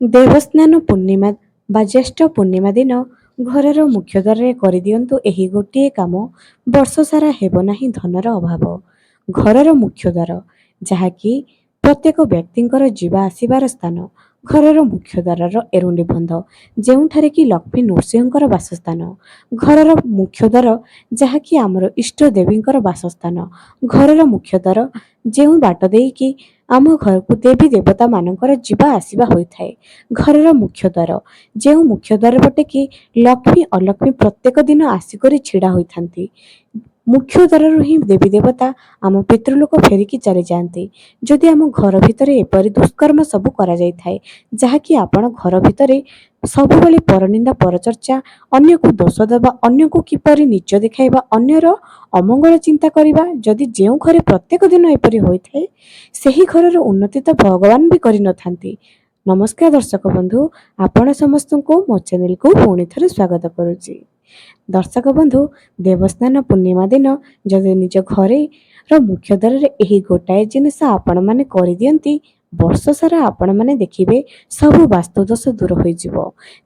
ଦେବସ୍ନାନ ପୂର୍ଣ୍ଣିମା ବା ଜ୍ୟେଷ୍ଠ ପୂର୍ଣ୍ଣିମା ଦିନ ଘରର ମୁଖ୍ୟ ଦ୍ୱାରରେ କରିଦିଅନ୍ତୁ ଏହି ଗୋଟିଏ କାମ। ବର୍ଷ ସାରା ହେବ ନାହିଁ ଧନର ଅଭାବ। ଘରର ମୁଖ୍ୟ ଦ୍ୱାର, ଯାହାକି ପ୍ରତ୍ୟେକ ବ୍ୟକ୍ତିଙ୍କର ଯିବା ଆସିବାର ସ୍ଥାନ। ଘରର ମୁଖ୍ୟ ଦ୍ୱାରର ଏରୁଣ୍ଡି ବନ୍ଧ, ଯେଉଁଠାରେ କି ଲକ୍ଷ୍ମୀ ନୃସିଂହଙ୍କର ବାସସ୍ଥାନ। ଘରର ମୁଖ୍ୟ ଦ୍ୱାର, ଯାହାକି ଆମର ଇଷ୍ଟ ଦେବୀଙ୍କର ବାସସ୍ଥାନ। ଘରର ମୁଖ୍ୟ ଦ୍ୱାର, ଯେଉଁ ବାଟ ଦେଇକି ଆମ ଘରକୁ ଦେବୀ ଦେବତା ମାନଙ୍କର ଯିବା ଆସିବା ହୋଇଥାଏ। ଘରର ମୁଖ୍ୟ ଦ୍ୱାର, ଯେଉଁ ମୁଖ୍ୟ ଦ୍ୱାର ପଟେ କି ଲକ୍ଷ୍ମୀ ଅଲକ୍ଷ୍ମୀ ପ୍ରତ୍ୟେକ ଦିନ ଆସିକରି ଛିଡ଼ା ହୋଇଥାନ୍ତି। ମୁଖ୍ୟ ଦ୍ୱାରରୁ ହିଁ ଦେବୀ ଦେବତା ଆମ ପିତୃଲୋକ ଫେରିକି ଚାଲିଯାଆନ୍ତି। ଯଦି ଆମ ଘର ଭିତରେ ଏପରି ଦୁଷ୍କର୍ମ ସବୁ କରାଯାଇଥାଏ, ଯାହାକି ଆପଣ ଘର ଭିତରେ ସବୁବେଳେ ପରନିନ୍ଦା ପରଚର୍ଚ୍ଚା, ଅନ୍ୟକୁ ଦୋଷ ଦେବା, ଅନ୍ୟକୁ କିପରି ନିଚ ଦେଖାଇବା, ଅନ୍ୟର ଅମଙ୍ଗଳ ଚିନ୍ତା କରିବା, ଯଦି ଯେଉଁ ଘରେ ପ୍ରତ୍ୟେକ ଦିନ ଏପରି ହୋଇଥାଏ, ସେହି ଘରର ଉନ୍ନତି ତ ଭଗବାନ ବି କରିନଥାନ୍ତି। ନମସ୍କାର ଦର୍ଶକ ବନ୍ଧୁ, ଆପଣ ସମସ୍ତଙ୍କୁ ମୋ ଚ୍ୟାନେଲକୁ ପୁଣି ଥରେ ସ୍ୱାଗତ କରୁଛି। ଦର୍ଶକ ବନ୍ଧୁ, ଦେବସ୍ନାନ ପୂର୍ଣ୍ଣିମା ଦିନ ଯଦି ନିଜ ଘରେର ମୁଖ୍ୟ ଦ୍ୱାରରେ ଏହି ଗୋଟାଏ ଜିନିଷ ଆପଣମାନେ କରିଦିଅନ୍ତି, ବର୍ଷ ସାରା ଆପଣମାନେ ଦେଖିବେ ସବୁ ବାସ୍ତୁ ଦୋଷ ଦୂର ହୋଇଯିବ।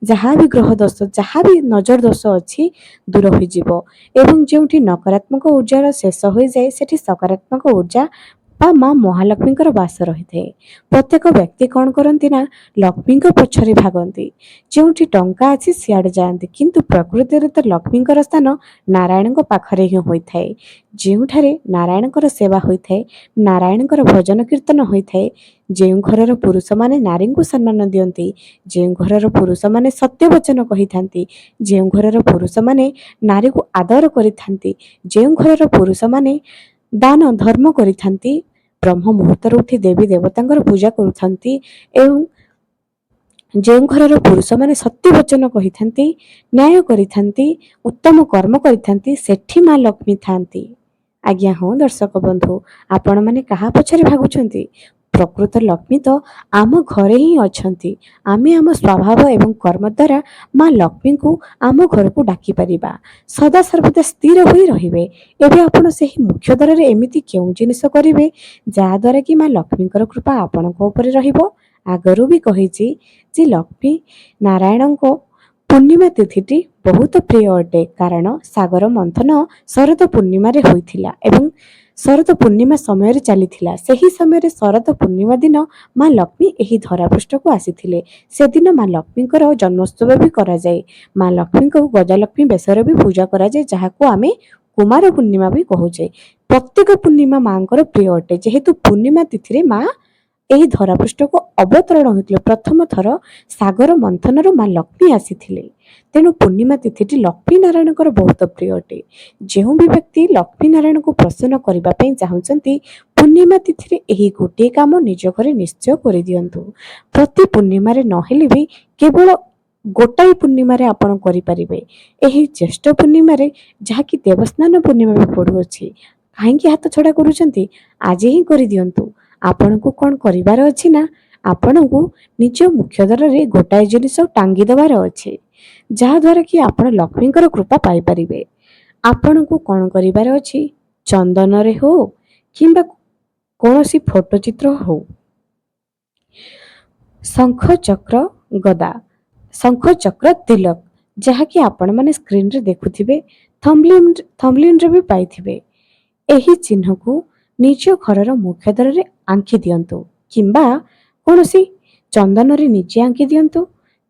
ଯାହା ବି ଗ୍ରହ ଦୋଷ, ଯାହା ବି ନଜର ଦୋଷ ଅଛି ଦୂର ହୋଇଯିବ ଏବଂ ଯେଉଁଠି ନକାରାତ୍ମକ ଉର୍ଜାର ଶେଷ ହୋଇଯାଏ, ସେଠି ସକାରାତ୍ମକ ଉର୍ଜା ବା ମା ମହାଲକ୍ଷ୍ମୀଙ୍କର ବାସ ରହିଥାଏ। ପ୍ରତ୍ୟେକ ବ୍ୟକ୍ତି କ'ଣ କରନ୍ତି ନା ଲକ୍ଷ୍ମୀଙ୍କ ପଛରେ ଭାଗନ୍ତି। ଯେଉଁଠି ଟଙ୍କା ଅଛି ସିଆଡ଼େ ଯାଆନ୍ତି, କିନ୍ତୁ ପ୍ରକୃତିରେ ତ ଲକ୍ଷ୍ମୀଙ୍କର ସ୍ଥାନ ନାରାୟଣଙ୍କ ପାଖରେ ହିଁ ହୋଇଥାଏ। ଯେଉଁଠାରେ ନାରାୟଣଙ୍କର ସେବା ହୋଇଥାଏ, ନାରାୟଣଙ୍କର ଭଜନ କୀର୍ତ୍ତନ ହୋଇଥାଏ, ଯେଉଁ ଘରର ପୁରୁଷମାନେ ନାରୀଙ୍କୁ ସମ୍ମାନ ଦିଅନ୍ତି, ଯେଉଁ ଘରର ପୁରୁଷମାନେ ସତ୍ୟ ବଚନ କହିଥାନ୍ତି, ଯେଉଁ ଘରର ପୁରୁଷମାନେ ନାରୀକୁ ଆଦର କରିଥାନ୍ତି, ଯେଉଁ ଘରର ପୁରୁଷମାନେ ଦାନ ଧର୍ମ କରିଥାନ୍ତି, ବ୍ରହ୍ମ ମୁହୂର୍ତ୍ତରୁ ଉଠି ଦେବୀ ଦେବତାଙ୍କର ପୂଜା କରୁଥାନ୍ତି ଏବଂ ଯେଉଁ ଘରର ପୁରୁଷମାନେ ସତ୍ୟ ବଚନ କହିଥାନ୍ତି, ନ୍ୟାୟ କରିଥାନ୍ତି, ଉତ୍ତମ କର୍ମ କରିଥାନ୍ତି, ସେଠି ମା ଲକ୍ଷ୍ମୀ ଥାନ୍ତି। ଆଜ୍ଞା ହଁ ଦର୍ଶକ ବନ୍ଧୁ, ଆପଣମାନେ କାହା ପଛରେ ଭାଗୁଛନ୍ତି? ପ୍ରକୃତ ଲକ୍ଷ୍ମୀ ତ ଆମ ଘରେ ହିଁ ଅଛନ୍ତି। ଆମେ ଆମ ସ୍ୱଭାବ ଏବଂ କର୍ମ ଦ୍ୱାରା ମା ଲକ୍ଷ୍ମୀଙ୍କୁ ଆମ ଘରକୁ ଡାକିପାରିବା। ସଦାସର୍ବଦା ସ୍ଥିର ହୋଇ ରହିବେ। ଏବେ ଆପଣ ସେହି ମୁଖ୍ୟ ଦ୍ୱାରରେ ଏମିତି କେଉଁ ଜିନିଷ କରିବେ ଯାହାଦ୍ୱାରା କି ମା ଲକ୍ଷ୍ମୀଙ୍କର କୃପା ଆପଣଙ୍କ ଉପରେ ରହିବ? ଆଗରୁ ବି କହିଛି ଯେ ଲକ୍ଷ୍ମୀ ନାରାୟଣଙ୍କ ପୂର୍ଣ୍ଣିମା ତିଥିଟି ବହୁତ ପ୍ରିୟ ଅଟେ, କାରଣ ସାଗର ମନ୍ଥନ ଶରତ ପୂର୍ଣ୍ଣିମାରେ ହୋଇଥିଲା ଏବଂ ଶରତ ପୂର୍ଣ୍ଣିମା ସମୟରେ ଚାଲିଥିଲା। ସେହି ସମୟରେ ଶରତ ପୂର୍ଣ୍ଣିମା ଦିନ ମା ଲକ୍ଷ୍ମୀ ଏହି ଧରାପୃଷ୍ଠକୁ ଆସିଥିଲେ। ସେଦିନ ମା ଲକ୍ଷ୍ମୀଙ୍କର ଜନ୍ମୋତ୍ସବ ବି କରାଯାଏ। ମା ଲକ୍ଷ୍ମୀଙ୍କୁ ଗଜଲକ୍ଷ୍ମୀ ବେଶରେ ବି ପୂଜା କରାଯାଏ, ଯାହାକୁ ଆମେ କୁମାର ପୂର୍ଣ୍ଣିମା ବି କହୁଛେ। ପ୍ରତ୍ୟେକ ପୂର୍ଣ୍ଣିମା ମାଙ୍କର ପ୍ରିୟ ଅଟେ, ଯେହେତୁ ପୂର୍ଣ୍ଣିମା ତିଥିରେ ମା ଏହି ଧରାପୃଷ୍ଠକୁ ଅବତରଣ ହୋଇଥିଲେ। ପ୍ରଥମ ଥର ସାଗର ମନ୍ଥନରୁ ମା ଲକ୍ଷ୍ମୀ ଆସିଥିଲେ। ତେଣୁ ପୂର୍ଣ୍ଣିମା ତିଥିଟି ଲକ୍ଷ୍ମୀ ନାରାୟଣଙ୍କର ବହୁତ ପ୍ରିୟ ଅଟେ। ଯେଉଁ ବି ବ୍ୟକ୍ତି ଲକ୍ଷ୍ମୀ ନାରାୟଣଙ୍କୁ ପ୍ରସନ୍ନ କରିବା ପାଇଁ ଚାହୁଁଛନ୍ତି, ପୂର୍ଣ୍ଣିମା ତିଥିରେ ଏହି ଗୋଟିଏ କାମ ନିଜ ଘରେ ନିଶ୍ଚୟ କରିଦିଅନ୍ତୁ। ପ୍ରତି ପୂର୍ଣ୍ଣିମାରେ ନହେଲେ ବି କେବଳ ଗୋଟାଏ ପୂର୍ଣ୍ଣିମାରେ ଆପଣ କରିପାରିବେ। ଏହି ଜ୍ୟେଷ୍ଠ ପୂର୍ଣ୍ଣିମାରେ, ଯାହାକି ଦେବସ୍ନାନ ପୂର୍ଣ୍ଣିମା ବି ପଡ଼ୁଅଛି, କାହିଁକି ହାତ ଛଡ଼ା କରୁଛନ୍ତି? ଆଜି ହିଁ କରିଦିଅନ୍ତୁ। ଆପଣଙ୍କୁ କ'ଣ କରିବାର ଅଛି ନା, ଆପଣଙ୍କୁ ନିଜ ମୁଖ୍ୟ ଦ୍ୱାରରେ ଗୋଟାଏ ଜିନିଷ ଟାଙ୍ଗି ଦେବାର ଅଛି, ଯାହାଦ୍ୱାରା କି ଆପଣ ଲକ୍ଷ୍ମୀଙ୍କର କୃପା ପାଇପାରିବେ। ଆପଣଙ୍କୁ କ'ଣ କରିବାର ଅଛି? ଚନ୍ଦନରେ ହଉ କିମ୍ବା କୌଣସି ଫଟୋ ଚିତ୍ର ହଉ, ଶଙ୍ଖ ଚକ୍ର ଗଦା, ଶଙ୍ଖ ଚକ୍ର ତିଲକ, ଯାହାକି ଆପଣମାନେ ସ୍କ୍ରିନରେ ଦେଖୁଥିବେ, ଥମ୍ବନେଲରେ ବି ପାଇଥିବେ। ଏହି ଚିହ୍ନକୁ ନିଜ ଘରର ମୁଖ୍ୟ ଦ୍ୱାରରେ ଆଙ୍କି ଦିଅନ୍ତୁ, କିମ୍ବା କୌଣସି ଚନ୍ଦନରେ ନିଜେ ଆଙ୍କି ଦିଅନ୍ତୁ,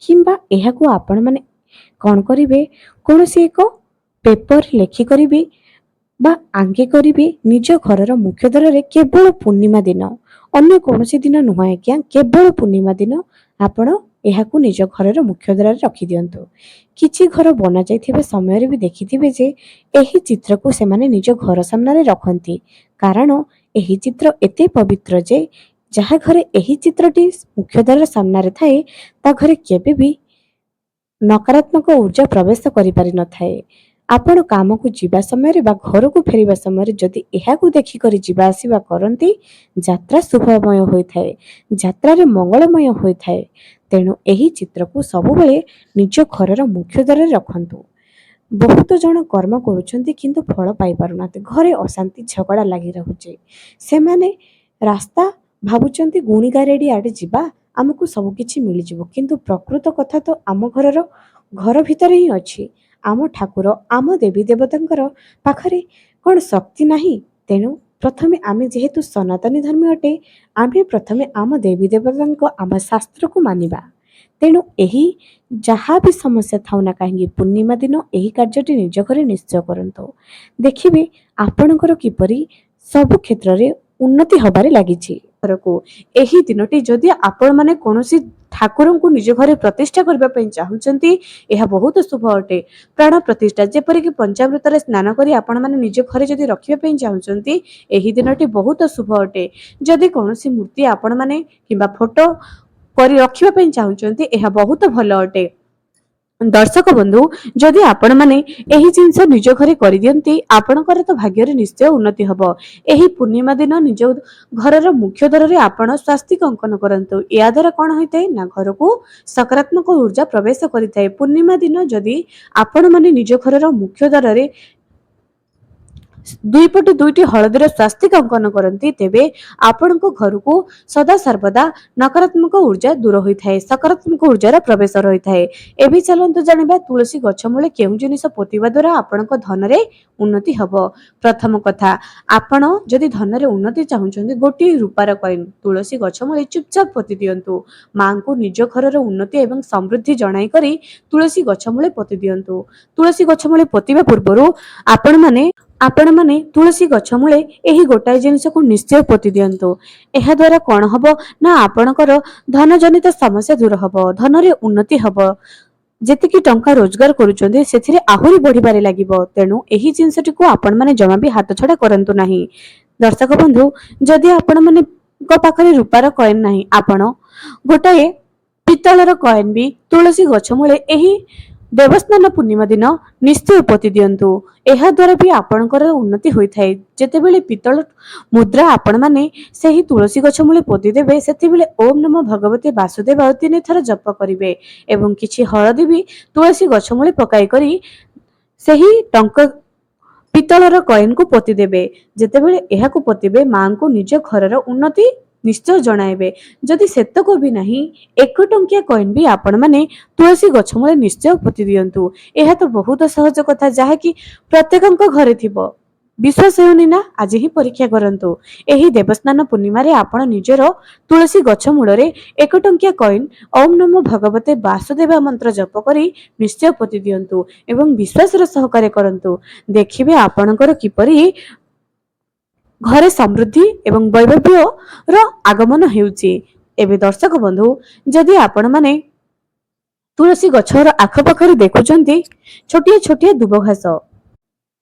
କିମ୍ବା ଏହାକୁ ଆପଣମାନେ କ'ଣ କରିବେ, କୌଣସି ଏକ ପେପରରେ ଲେଖିକରି ବି ବା ଆଙ୍କି କରିବି ନିଜ ଘରର ମୁଖ୍ୟ ଦ୍ୱାରରେ କେବଳ ପୂର୍ଣ୍ଣିମା ଦିନ, ଅନ୍ୟ କୌଣସି ଦିନ ନୁହେଁ ଆଜ୍ଞା, କେବଳ ପୂର୍ଣ୍ଣିମା ଦିନ ଆପଣ ଏହାକୁ ନିଜ ଘରର ମୁଖ୍ୟ ଦ୍ୱାରରେ ରଖିଦିଅନ୍ତୁ। କିଛି ଘର ବନାଯାଇଥିବା ସମୟରେ ବି ଦେଖିଥିବେ ଯେ ଏହି ଚିତ୍ରକୁ ସେମାନେ ନିଜ ଘର ସାମ୍ନାରେ ରଖନ୍ତି, କାରଣ ଏହି ଚିତ୍ର ଏତେ ପବିତ୍ର ଯେ ଯାହା ଘରେ ଏହି ଚିତ୍ରଟି ମୁଖ୍ୟ ଦ୍ୱାର ସାମ୍ନାରେ ଥାଏ, ତା ଘରେ କେବେ ବି ନକାରାତ୍ମକ ଉର୍ଜା ପ୍ରବେଶ କରିପାରିନଥାଏ। ଆପଣ କାମକୁ ଯିବା ସମୟରେ ବା ଘରକୁ ଫେରିବା ସମୟରେ ଯଦି ଏହାକୁ ଦେଖିକରି ଯିବା ଆସିବା କରନ୍ତି, ଯାତ୍ରା ଶୁଭମୟ ହୋଇଥାଏ, ଯାତ୍ରାରେ ମଙ୍ଗଳମୟ ହୋଇଥାଏ। ତେଣୁ ଏହି ଚିତ୍ରକୁ ସବୁବେଳେ ନିଜ ଘରର ମୁଖ୍ୟ ଦ୍ୱାରରେ ରଖନ୍ତୁ। ବହୁତ ଜଣ କର୍ମ କରୁଛନ୍ତି କିନ୍ତୁ ଫଳ ପାଇପାରୁନାହାନ୍ତି। ଘରେ ଅଶାନ୍ତି ଝଗଡ଼ା ଲାଗି ରହୁଛି। ସେମାନେ ରାସ୍ତା ଭାବୁଛନ୍ତି ଗୁଣିଗାରେଡ଼ି ଆଡ଼େ ଯିବା, ଆମକୁ ସବୁ କିଛି ମିଳିଯିବ, କିନ୍ତୁ ପ୍ରକୃତ କଥା ତ ଆମ ଘର ଭିତରେ ହିଁ ଅଛି। ଆମ ଠାକୁର, ଆମ ଦେବୀ ଦେବତାଙ୍କର ପାଖରେ କ'ଣ ଶକ୍ତି ନାହିଁ? ତେଣୁ ପ୍ରଥମେ ଆମେ ଯେହେତୁ ସନାତନୀ ଧର୍ମୀ ଅଟେ, ଆମେ ପ୍ରଥମେ ଆମ ଦେବୀ ଦେବତାଙ୍କ ଆମ ଶାସ୍ତ୍ରକୁ ମାନିବା। ତେଣୁ ଏହି ଯାହା ବି ସମସ୍ୟା ଥାଉ ନା କାହିଁକି ପୂର୍ଣ୍ଣିମା ଦିନ ଏହି କାର୍ଯ୍ୟଟି ନିଜ ଘରେ ନିଶ୍ଚୟ କରନ୍ତୁ। ଦେଖିବେ ଆପଣଙ୍କର କିପରି ସବୁ କ୍ଷେତ୍ରରେ ଉନ୍ନତି ହେବାରେ ଲାଗିଛି। ଘରକୁ ଏହି ଦିନଟି ଯଦି ଆପଣମାନେ କୌଣସି ଠାକୁରଙ୍କୁ ନିଜ ଘରେ ପ୍ରତିଷ୍ଠା କରିବା ପାଇଁ ଚାହୁଁଛନ୍ତି, ଏହା ବହୁତ ଶୁଭ ଅଟେ। ପ୍ରାଣ ପ୍ରତିଷ୍ଠା ଯେପରିକି ପଞ୍ଚାମୃତରେ ସ୍ନାନ କରି ଆପଣମାନେ ନିଜ ଘରେ ଯଦି ରଖିବା ପାଇଁ ଚାହୁଁଛନ୍ତି, ଏହି ଦିନଟି ବହୁତ ଶୁଭ ଅଟେ। ଯଦି କୌଣସି ମୂର୍ତ୍ତି ଆପଣମାନେ କିମ୍ବା ଫଟୋ କରି ରଖିବା ପାଇଁ ଚାହୁଁଛନ୍ତି, ଏହା ବହୁତ ଭଲ ଅଟେ। ଦର୍ଶକ ବନ୍ଧୁ, ଯଦି ଆପଣମାନେ ଏହି ଜିନିଷ ନିଜ ଘରେ କରିଦିଅନ୍ତି, ଆପଣଙ୍କର ତ ଭାଗ୍ୟରେ ନିଶ୍ଚୟ ଉନ୍ନତି ହେବ। ଏହି ପୂର୍ଣ୍ଣିମା ଦିନ ନିଜ ଘରର ମୁଖ୍ୟ ଦ୍ୱାରରେ ଆପଣ ସ୍ୱାସ୍ତିକ ଅଙ୍କନ କରନ୍ତୁ। ଏହା ଦ୍ୱାରା କ'ଣ ହୋଇଥାଏ ନା ଘରକୁ ସକାରାତ୍ମକ ଊର୍ଜା ପ୍ରବେଶ କରିଥାଏ। ପୂର୍ଣ୍ଣିମା ଦିନ ଯଦି ଆପଣମାନେ ନିଜ ଘରର ମୁଖ୍ୟ ଦ୍ୱାରରେ ଦୁଇ ପଟେ ଦୁଇଟି ହଳଦୀର ସ୍ୱାସ୍ତିକ ଅଙ୍କନ କରନ୍ତି, ତେବେ ଆପଣଙ୍କ ଘରକୁ ସଦା ସର୍ବଦା ନକାରାତ୍ମକ ଊର୍ଜା ଦୂର ହୋଇଥାଏ, ସକାରାତ୍ମକ ଊର୍ଜାର ପ୍ରବେଶ ରହିଥାଏ। ଏବେ ଚାଲନ୍ତୁ ଜାଣିବା ତୁଳସୀ ଗଛ ମୂଳେ କେଉଁ ଜିନିଷ ପୋତିବା ଦ୍ୱାରା ଆପଣଙ୍କ ଧନରେ ଉନ୍ନତି ହେବ। ପ୍ରଥମ କଥା, ଆପଣ ଯଦି ଧନରେ ଉନ୍ନତି ଚାହୁଁଛନ୍ତି, ଗୋଟିଏ ରୂପାର କଏନ୍ ତୁଳସୀ ଗଛ ମୂଳେ ଚୁପଚାପ ପୋତି ଦିଅନ୍ତୁ। ମାଙ୍କୁ ନିଜ ଘରର ଉନ୍ନତି ଏବଂ ସମୃଦ୍ଧି ଜଣାଇ କରି ତୁଳସୀ ଗଛ ମୂଳେ ପୋତି ଦିଅନ୍ତୁ। ତୁଳସୀ ଗଛ ମୂଳେ ପୋତିବା ପୂର୍ବରୁ ଆପଣମାନେ ତୁଳସୀ ଗଛ ମୂଳେ ଏହି ଗୋଟାଏ ଜିନିଷକୁ ନିଶ୍ଚୟ ପୋତି ଦିଅନ୍ତୁ। ଏହା ଦ୍ୱାରା କ'ଣ ହେବ ନା ଆପଣଙ୍କର ଧନ ଜନିତ ସମସ୍ୟା ଦୂର ହେବ, ଧନରେ ଉନ୍ନତି ହେବ। ଯେତିକି ଟଙ୍କା ରୋଜଗାର କରୁଛନ୍ତି ସେଥିରେ ଆହୁରି ବଢିବାରେ ଲାଗିବ। ତେଣୁ ଏହି ଜିନିଷଟିକୁ ଆପଣମାନେ ଜମା ବି ହାତ ଛଡା କରନ୍ତୁ ନାହିଁ। ଦର୍ଶକ ବନ୍ଧୁ, ଯଦି ଆପଣମାନଙ୍କ ପାଖରେ ରୂପାର କଏନ୍ ନାହିଁ, ଆପଣ ଗୋଟାଏ ପିତ୍ତଳର କଏନ୍ ବି ତୁଳସୀ ଗଛ ମୂଳେ ଏହି ଦେବସ୍ନାନ ପୂର୍ଣ୍ଣିମା ଦିନ ନିଶ୍ଚୟ ପୋତି ଦିଅନ୍ତୁ। ଏହା ଦ୍ୱାରା ବି ଆପଣଙ୍କର ଉନ୍ନତି ହୋଇଥାଏ। ଯେତେବେଳେ ପିତ୍ତଳ ମୁଦ୍ରା ଆପଣମାନେ ସେହି ତୁଳସୀ ଗଛ ମୂଳେ ପୋତି ଦେବେ, ସେତେବେଳେ ଓମ୍ ନମୋ ଭଗବତେ ବାସୁଦେବ 3 ଥର ଜପ କରିବେ ଏବଂ କିଛି ହଳଦୀ ବି ତୁଳସୀ ଗଛ ମୂଳେ ପକାଇ କରି ସେହି ପିତ୍ତଳର କଏନ୍କୁ ପୋତି ଦେବେ। ଯେତେବେଳେ ଏହାକୁ ପୋତିବେ, ମାଙ୍କୁ ନିଜ ଘରର ଉନ୍ନତି ନିଶ୍ଚୟ ଜଣାଇବେ। ଯଦି ସେତକ ବି ନାହିଁ, 1 ଟଙ୍କିଆ କଏନ୍ ବି ଆପଣମାନେ ତୁଳସୀ ଗଛ ମୂଳେ ନିଶ୍ଚୟ ପୋତି ଦିଅନ୍ତୁ। ଏହା ତ ବହୁତ ସହଜ କଥା, ଯାହାକି ପ୍ରତ୍ୟେକଙ୍କ ଘରେ ଥିବ। ବିଶ୍ୱାସ ହେଉନି ନା? ଆଜି ହିଁ ପରୀକ୍ଷା କରନ୍ତୁ। ଏହି ଦେବସ୍ନାନ ପୂର୍ଣ୍ଣିମାରେ ଆପଣ ନିଜର ତୁଳସୀ ଗଛ ମୂଳରେ 1 ଟଙ୍କିଆ କଏନ୍ ଓମ୍ ନମୋ ଭଗବତେ ବାସୁଦେବ ମନ୍ତ୍ର ଜପ କରି ନିଶ୍ଚୟ ପୋତି ଦିଅନ୍ତୁ ଏବଂ ବିଶ୍ୱାସର ସହକାରେ କରନ୍ତୁ। ଦେଖିବେ ଆପଣଙ୍କର କିପରି ଘରେ ସମୃଦ୍ଧି ଏବଂ ବୈଭବ୍ୟର ଆଗମନ ହେଉଛି। ଏବେ ଦର୍ଶକ ବନ୍ଧୁ, ଯଦି ଆପଣମାନେ ତୁଳସୀ ଗଛର ଆଖପାଖରେ ଦେଖୁଛନ୍ତି ଛୋଟିଆ ଛୋଟିଆ ଦୁବ ଘାସ,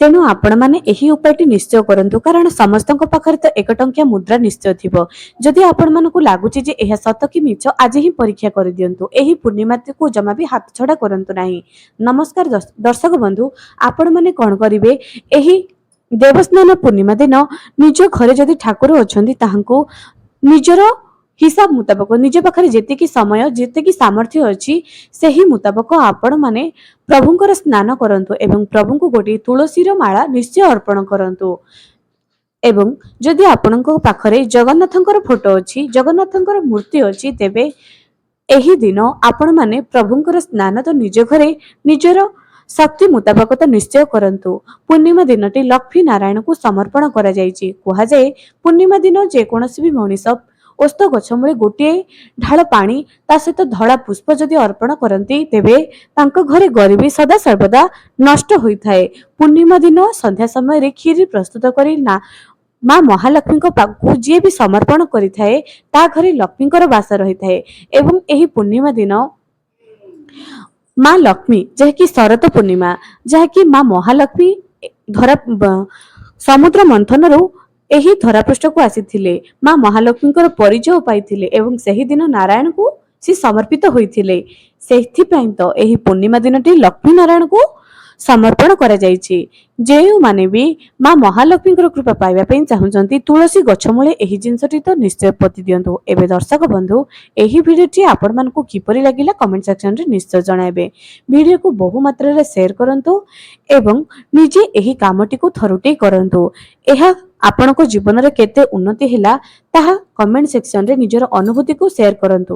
ତେଣୁ ଆପଣମାନେ ଏହି ଉପାୟଟି ନିଶ୍ଚୟ କରନ୍ତୁ, କାରଣ ସମସ୍ତଙ୍କ ପାଖରେ ତ 1 ଟଙ୍କିଆ ମୁଦ୍ରା ନିଶ୍ଚୟ ଥିବ। ଯଦି ଆପଣମାନଙ୍କୁ ଲାଗୁଛି ଯେ ଏହା ସତ କି ମିଛ, ଆଜି ହିଁ ପରୀକ୍ଷା କରିଦିଅନ୍ତୁ। ଏହି ପୂର୍ଣ୍ଣିମାକୁ ଜମା ବି ହାତ ଛଡା କରନ୍ତୁ ନାହିଁ। ନମସ୍କାର ଦର୍ଶକ ବନ୍ଧୁ, ଆପଣମାନେ କ'ଣ କରିବେ? ଏହି ଦେବସ୍ନାନ ପୂର୍ଣ୍ଣିମା ଦିନ ନିଜ ଘରେ ଯଦି ଠାକୁର ଅଛନ୍ତି, ତାହାଙ୍କୁ ନିଜର ହିସାବ ମୁତାବକ ନିଜ ପାଖରେ ଯେତିକି ସମୟ ଯେତିକି ସାମର୍ଥ୍ୟ ଅଛି, ସେହି ମୁତାବକ ଆପଣମାନେ ପ୍ରଭୁଙ୍କର ସ୍ନାନ କରନ୍ତୁ ଏବଂ ପ୍ରଭୁଙ୍କୁ ଗୋଟିଏ ତୁଳସୀର ମାଳା ନିଶ୍ଚୟ ଅର୍ପଣ କରନ୍ତୁ। ଏବଂ ଯଦି ଆପଣଙ୍କ ପାଖରେ ଜଗନ୍ନାଥଙ୍କର ଫଟୋ ଅଛି, ଜଗନ୍ନାଥଙ୍କର ମୂର୍ତ୍ତି ଅଛି, ତେବେ ଏହି ଦିନ ଆପଣମାନେ ପ୍ରଭୁଙ୍କର ସ୍ନାନ ତ ନିଜ ଘରେ ନିଜର ଶକ୍ତି ମୁତାବକ ତ ନିଶ୍ଚୟ କରନ୍ତୁ। ପୂର୍ଣ୍ଣିମା ଦିନଟି ଲକ୍ଷ୍ମୀ ନାରାୟଣଙ୍କୁ ସମର୍ପଣ କରାଯାଇଛି। କୁହାଯାଏ, ପୂର୍ଣ୍ଣିମା ଦିନ ଯେକୌଣସି ବି ମଣିଷ ଓସ୍ତ ଗଛ ମୂଳେ ଗୋଟିଏ ଢାଳ ପାଣି ତା ସହିତ ଧଳା ପୁଷ୍ପ ଯଦି ଅର୍ପଣ କରନ୍ତି, ତେବେ ତାଙ୍କ ଘରେ ଗରିବୀ ସଦା ସର୍ବଦା ନଷ୍ଟ ହୋଇଥାଏ। ପୂର୍ଣ୍ଣିମା ଦିନ ସନ୍ଧ୍ୟା ସମୟରେ କ୍ଷୀରି ପ୍ରସ୍ତୁତ କରି ମା ମହାଲକ୍ଷ୍ମୀଙ୍କ ପାଖକୁ ଯିଏ ବି ସମର୍ପଣ କରିଥାଏ, ତା ଘରେ ଲକ୍ଷ୍ମୀଙ୍କର ବାସ ରହିଥାଏ। ଏବଂ ଏହି ପୂର୍ଣ୍ଣିମା ଦିନ ମା ଲକ୍ଷ୍ମୀ, ଯାହାକି ଶରତ ପୂର୍ଣ୍ଣିମା, ଯାହାକି ମା ମହାଲକ୍ଷ୍ମୀ ସମୁଦ୍ର ମନ୍ଥନରୁ ଏହି ଧରାପୃଷ୍ଠକୁ ଆସିଥିଲେ, ମା ମହାଲକ୍ଷ୍ମୀଙ୍କର ପରିଚୟ ପାଇଥିଲେ ଏବଂ ସେହି ଦିନ ନାରାୟଣଙ୍କୁ ସେ ସମର୍ପିତ ହୋଇଥିଲେ। ସେଥିପାଇଁ ତ ଏହି ପୂର୍ଣ୍ଣିମା ଦିନଟି ଲକ୍ଷ୍ମୀ ନାରାୟଣଙ୍କୁ ସମର୍ପଣ କରାଯାଇଛି। ଯେଉଁମାନେ ବି ମା ମହାଲକ୍ଷ୍ମୀଙ୍କର କୃପା ପାଇବା ପାଇଁ ଚାହୁଁଛନ୍ତି, ତୁଳସୀ ଗଛ ମୂଳେ ଏହି ଜିନିଷଟି ତ ନିଶ୍ଚୟ ପୋତି ଦିଅନ୍ତୁ। ଏବେ ଦର୍ଶକ ବନ୍ଧୁ, ଏହି ଭିଡ଼ିଓଟି ଆପଣମାନଙ୍କୁ କିପରି ଲାଗିଲା କମେଣ୍ଟ ସେକ୍ସନରେ ନିଶ୍ଚୟ ଜଣାଇବେ। ଭିଡ଼ିଓକୁ ବହୁ ମାତ୍ରାରେ ସେୟାର କରନ୍ତୁ ଏବଂ ନିଜେ ଏହି କାମଟିକୁ ଥରୁଟିଏ କରନ୍ତୁ। ଏହା ଆପଣଙ୍କ ଜୀବନରେ କେତେ ଉନ୍ନତି ହେଲା ତାହା କମେଣ୍ଟ ସେକ୍ସନରେ ନିଜର ଅନୁଭୂତିକୁ ସେୟାର କରନ୍ତୁ।